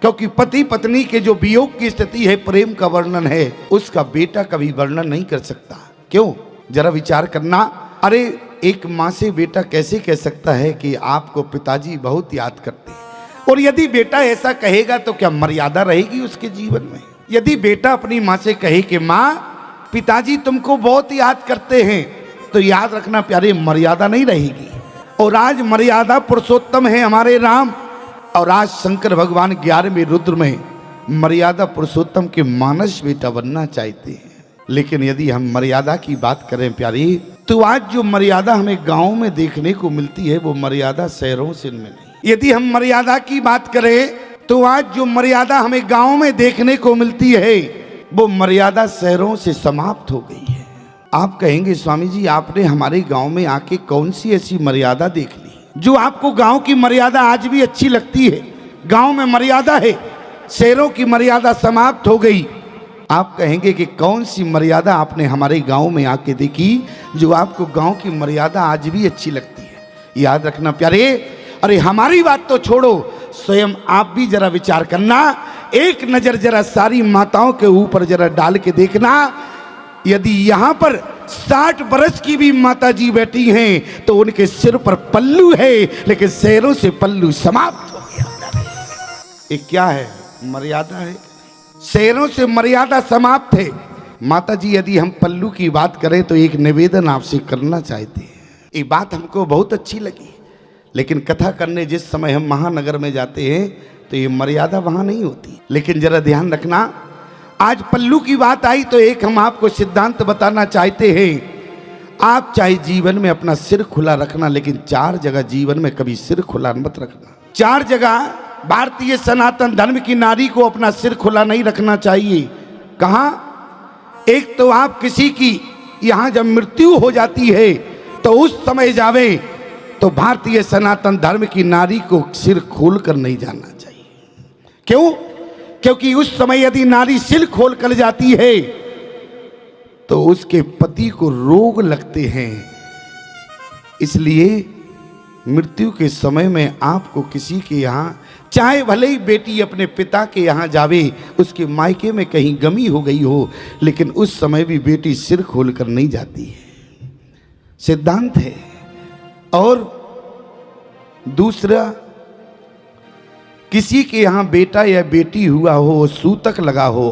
क्योंकि पति पत्नी के जो वियोग की स्थिति है, प्रेम का वर्णन है, उसका बेटा कभी वर्णन नहीं कर सकता। क्यों? जरा विचार करना। अरे एक माँ से बेटा कैसे कह सकता है कि आपको पिताजी बहुत याद करते हैं? और यदि बेटा ऐसा कहेगा तो क्या मर्यादा रहेगी उसके जीवन में? यदि बेटा अपनी माँ से कहे कि माँ पिताजी तुमको बहुत याद करते हैं, तो याद रखना प्यारे, मर्यादा नहीं रहेगी। और आज मर्यादा पुरुषोत्तम है हमारे राम, और आज शंकर भगवान 11वें रुद्र में मर्यादा पुरुषोत्तम के मानस बेटा बनना चाहते हैं। लेकिन यदि हम मर्यादा की बात करें प्यारी, तो आज जो मर्यादा हमें गांव में देखने को मिलती है वो मर्यादा शहरों से में नहीं। यदि हम मर्यादा की बात करें तो आज जो मर्यादा हमें गांव में देखने को मिलती है वो मर्यादा शहरों से समाप्त हो गई है। आप कहेंगे स्वामी जी आपने हमारे गांव में आके कौन सी ऐसी मर्यादा देख ली जो आपको गांव की मर्यादा आज भी अच्छी लगती है? गांव में मर्यादा है, शहरों की मर्यादा समाप्त हो गई। आप कहेंगे कि कौन सी मर्यादा आपने हमारे गांव में आके देखी जो आपको गांव की मर्यादा आज भी अच्छी लगती है? याद रखना प्यारे, अरे हमारी बात तो छोड़ो, स्वयं आप भी जरा विचार करना। एक नजर जरा सारी माताओं के ऊपर जरा डाल के देखना। यदि यहाँ पर 60 बरस की भी माता जी बैठी हैं तो उनके सिर पर पल्लू है, लेकिन शहरों से पल्लू समाप्त हो गया। ये क्या है? मर्यादा है। शहरों से मर्यादा समाप्त है। माता जी यदि हम पल्लू की बात करें तो एक निवेदन आपसे करना चाहते हैं। ये बात हमको बहुत अच्छी लगी, लेकिन कथा करने जिस समय हम महानगर में जाते हैं तो ये मर्यादा वहां नहीं होती। लेकिन जरा ध्यान रखना, आज पल्लू की बात आई तो एक हम आपको सिद्धांत बताना चाहते हैं। आप चाहे जीवन में अपना सिर खुला रखना, लेकिन 4 जगह जीवन में कभी सिर खुला मत रखना। 4 जगह भारतीय सनातन धर्म की नारी को अपना सिर खुला नहीं रखना चाहिए। कहाँ? एक तो आप किसी की यहाँ जब मृत्यु हो जाती है तो उस समय जावे तो भारतीय सनातन धर्म की नारी को सिर खोल कर नहीं जाना चाहिए। क्यों? क्योंकि उस समय यदि नारी सिर खोल कर जाती है तो उसके पति को रोग लगते हैं। इसलिए मृत्यु के समय में आपको किसी के यहाँ, चाहे भले ही बेटी अपने पिता के यहाँ जावे, उसके मायके में कहीं गमी हो गई हो, लेकिन उस समय भी बेटी सिर खोल कर नहीं जाती है। सिद्धांत है। और दूसरा, किसी के यहाँ बेटा या बेटी हुआ हो, सूतक लगा हो,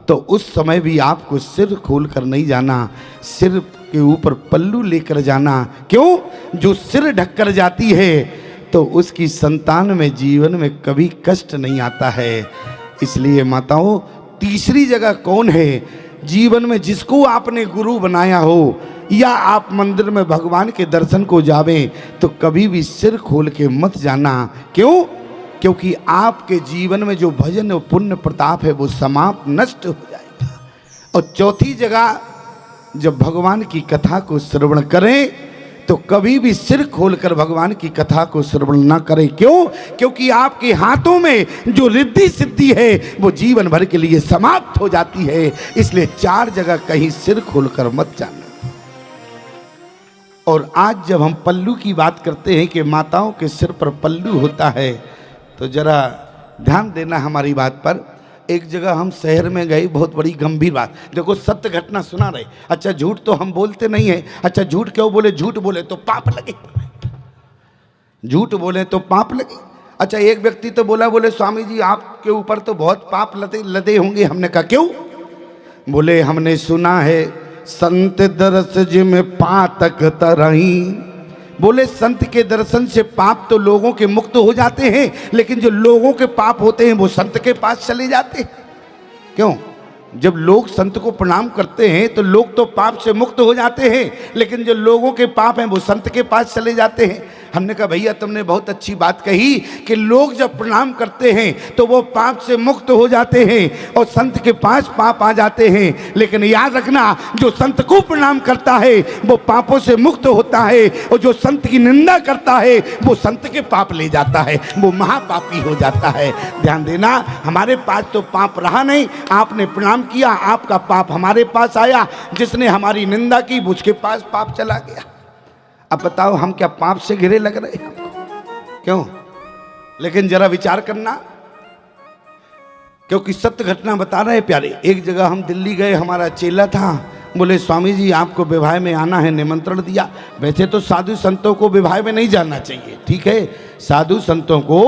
तो उस समय भी आपको सिर खोल कर नहीं जाना, सिर के ऊपर पल्लू लेकर जाना। क्यों? जो सिर ढककर जाती है तो उसकी संतान में जीवन में कभी कष्ट नहीं आता है। इसलिए माताओं, तीसरी जगह कौन है जीवन में जिसको आपने गुरु बनाया हो, या आप मंदिर में भगवान के दर्शन को जावें तो कभी भी सिर खोल के मत जाना। क्यों? क्योंकि आपके जीवन में जो भजन और पुण्य प्रताप है वो समाप्त, नष्ट हो जाएगा। और चौथी जगह, जब भगवान की कथा को श्रवण करें तो कभी भी सिर खोलकर भगवान की कथा को श्रवण ना करें। क्यों? क्योंकि आपके हाथों में जो रिद्धि सिद्धि है वो जीवन भर के लिए समाप्त हो जाती है। इसलिए 4 जगह कहीं सिर खोलकर मत जाना। और आज जब हम पल्लू की बात करते हैं कि माताओं के सिर पर पल्लू होता है, तो जरा ध्यान देना हमारी बात पर। एक जगह हम शहर में गए, बहुत बड़ी गंभीर बात, देखो सत्य घटना सुना रहे। अच्छा झूठ तो हम बोलते नहीं है। अच्छा झूठ क्यों बोले? झूठ बोले तो पाप लगे, झूठ बोले तो पाप लगे। अच्छा एक व्यक्ति तो बोले स्वामी जी आपके ऊपर तो बहुत पाप लदे होंगे। हमने कहा क्यों? बोले हमने सुना है संत दरस जिम पातक तरही। बोले संत के दर्शन से पाप तो लोगों के मुक्त हो जाते हैं, लेकिन जो लोगों के पाप होते हैं वो संत के पास चले जाते हैं। क्यों? जब लोग संत को प्रणाम करते हैं तो लोग तो पाप से मुक्त हो जाते हैं, लेकिन जो लोगों के पाप हैं वो संत के पास चले जाते हैं। हमने कहा भैया तुमने बहुत अच्छी बात कही कि लोग जब प्रणाम करते हैं तो वो पाप से मुक्त हो जाते हैं और संत के पास पाप आ जाते हैं। लेकिन याद रखना, जो संत को प्रणाम करता है वो पापों से मुक्त होता है, और जो संत की निंदा करता है वो संत के पाप ले जाता है, वो महापापी हो जाता है। ध्यान देना, हमारे पास तो पाप रहा नहीं, आपने प्रणाम किया, आपका पाप हमारे पास आया। जिसने हमारी निंदा की उसके पास पाप चला गया। अब बताओ हम क्या पाप से घिरे लग रहे हैं? क्यों? लेकिन जरा विचार करना, क्योंकि सत्य घटना बता रहे प्यारे। एक जगह हम दिल्ली गए, हमारा चेला था, बोले स्वामी जी आपको विवाह में आना है, निमंत्रण दिया। वैसे तो साधु संतों को विवाह में नहीं जाना चाहिए, ठीक है, साधु संतों को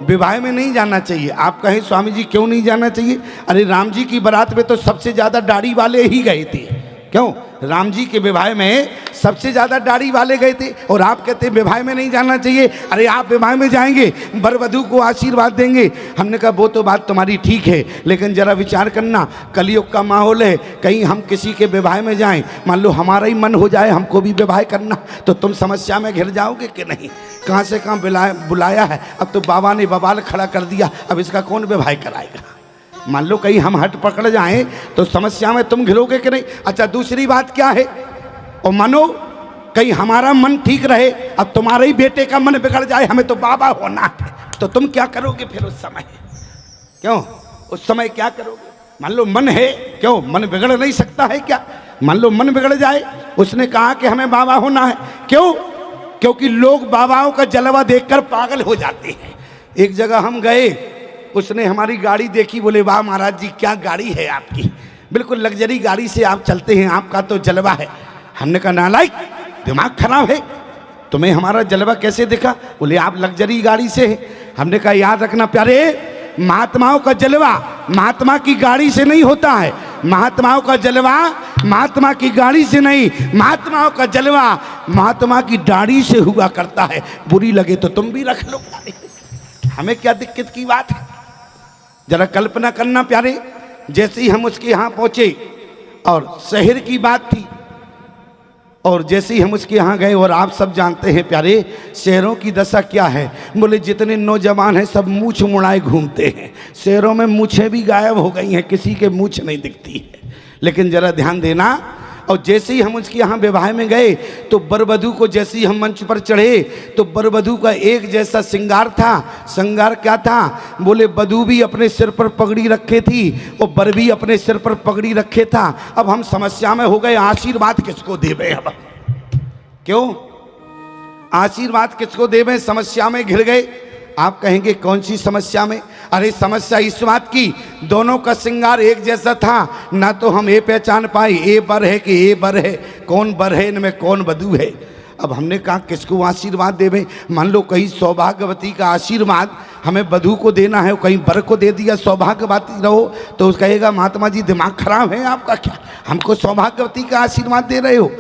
विवाह में नहीं जाना चाहिए। आप कहें स्वामी जी क्यों नहीं जाना चाहिए? अरे राम जी की बारात में तो सबसे ज़्यादा दाढ़ी वाले ही गए थे। क्यों? राम जी के विवाह में सबसे ज़्यादा दाढ़ी वाले गए थे, और आप कहते हैं विवाह में नहीं जाना चाहिए। अरे आप विवाह में जाएंगे, वर वधू को आशीर्वाद देंगे। हमने कहा वो तो बात तुम्हारी ठीक है, लेकिन जरा विचार करना, कलयुग का माहौल है, कहीं हम किसी के विवाह में जाएं, मान लो हमारा ही मन हो जाए हमको भी विवाह करना, तो तुम समस्या में घिर जाओगे कि नहीं? कहाँ से कहाँ बुलाया है, अब तो बाबा ने बवाल खड़ा कर दिया, अब इसका कौन विवाह कराएगा? मान लो कहीं हम हट पकड़ जाएं तो समस्या में तुम घिरोगे कि नहीं? अच्छा दूसरी बात क्या है, और मानो कहीं हमारा मन ठीक रहे, अब तुम्हारे ही बेटे का मन बिगड़ जाए, हमें तो बाबा होना है, तो तुम क्या करोगे फिर उस समय? क्यों उस समय क्या करोगे? मान लो मन है, क्यों मन बिगड़ नहीं सकता है क्या? मान लो मन बिगड़ जाए, उसने कहा कि हमें बाबा होना है, क्यों? क्योंकि लोग बाबाओं का जलवा देखकर पागल हो जाते हैं। एक जगह हम गए, उसने हमारी गाड़ी देखी, बोले वाह महाराज जी क्या गाड़ी है आपकी, बिल्कुल लग्जरी गाड़ी से आप चलते हैं, आपका तो जलवा है। हमने कहा नालायक, दिमाग खराब है, तुम्हें हमारा जलवा कैसे दिखा? बोले आप लग्जरी गाड़ी से हैं। हमने कहा याद रखना प्यारे, महात्माओं का जलवा महात्मा की गाड़ी से नहीं होता है, महात्माओं का जलवा महात्मा की गाड़ी से नहीं, महात्माओं का जलवा महात्मा की दाढ़ी से हुआ करता है। बुरी लगे तो तुम भी रख लो, हमें क्या दिक्कत की बात है? जरा कल्पना करना प्यारे, जैसे ही हम उसके यहाँ पहुंचे और शहर की बात थी, और जैसे ही हम उसके यहाँ गए, और आप सब जानते हैं प्यारे शहरों की दशा क्या है, बोले जितने नौजवान हैं सब मूछ मुड़ाए घूमते हैं, शहरों में मूछें भी गायब हो गई हैं, किसी के मूछ नहीं दिखती है। लेकिन जरा ध्यान देना, और जैसे ही हम उसके यहाँ विवाह में गए तो बरवधू को जैसे ही हम मंच पर चढ़े तो बरवधू का एक जैसा श्रृंगार था। श्रृंगार क्या था? बोले वधू भी अपने सिर पर पगड़ी रखे थी और बर भी अपने सिर पर पगड़ी रखे था। अब हम समस्या में हो गए, आशीर्वाद किसको देवे? अब क्यों आशीर्वाद किसको देवे? समस्या में घिर गए। आप कहेंगे कौन सी समस्या में? अरे समस्या इस बात की, दोनों का श्रृंगार एक जैसा था, ना तो हम ये पहचान पाए ये बर है कि ये बर है, कौन बर है, इनमें कौन वधू है। अब हमने कहा किसको आशीर्वाद देवें? मान लो कहीं सौभाग्यवती का आशीर्वाद हमें वधू को देना है, कहीं बर को दे दिया सौभाग्यवती रहो, तो उसका कहेगा महात्मा जी दिमाग खराब है आपका क्या, हमको सौभाग्यवती का आशीर्वाद दे रहे हो?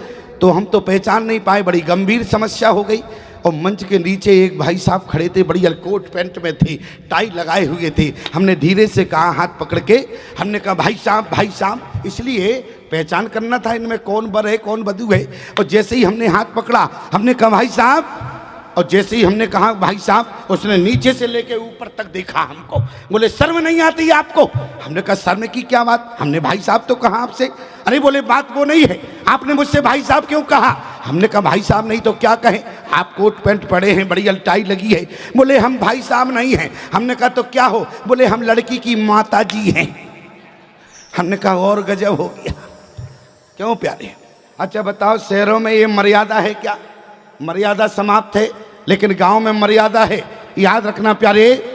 तो हम तो पहचान नहीं पाए, बड़ी गंभीर समस्या हो गई। और मंच के नीचे एक भाई साहब खड़े थे, बड़ी कोट पैंट में थे, टाई लगाए हुए थे। हमने धीरे से कहा हाथ पकड़ के, हमने कहा भाई साहब, इसलिए पहचान करना था इनमें कौन बर है कौन वधू है। और जैसे ही हमने हाथ पकड़ा, हमने कहा भाई साहब, और जैसे ही हमने कहा भाई साहब, उसने नीचे से लेके ऊपर तक देखा हमको, बोले शर्म नहीं आती आपको? हमने कहा शर्म की क्या बात, हमने भाई साहब तो कहा आपसे। अरे बोले बात वो नहीं है, आपने मुझसे भाई साहब क्यों कहा? हमने कहा भाई साहब नहीं तो क्या कहें, आप कोट पैंट पड़े हैं, बड़ी टाई लगी है। बोले हम भाई साहब नहीं हैं। हमने कहा तो क्या हो? बोले हम लड़की की माता जी हैं। हमने कहा और गजब हो गया। क्यों प्यारे? अच्छा बताओ, शहरों में ये मर्यादा है क्या? मर्यादा समाप्त है, लेकिन गांव में मर्यादा है। याद रखना प्यारे,